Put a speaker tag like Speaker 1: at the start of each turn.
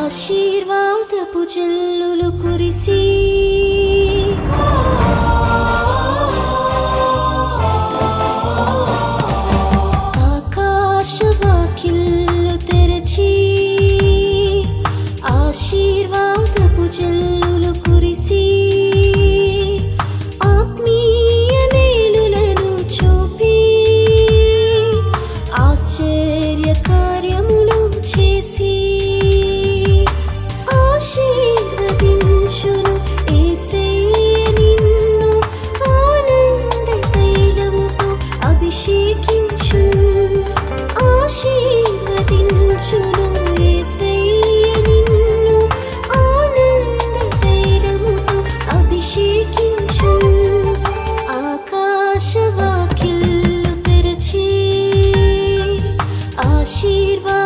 Speaker 1: ఆశీర్వాదపు జల్లులు కురిసి ఆకాశవాకిళ్ళు తెరచి ఆశీర్వాదపు జల్లులు కురిసి ఆత్మీయ మేలులను చూపి ఆశ్చర్య కార్యములు చేసి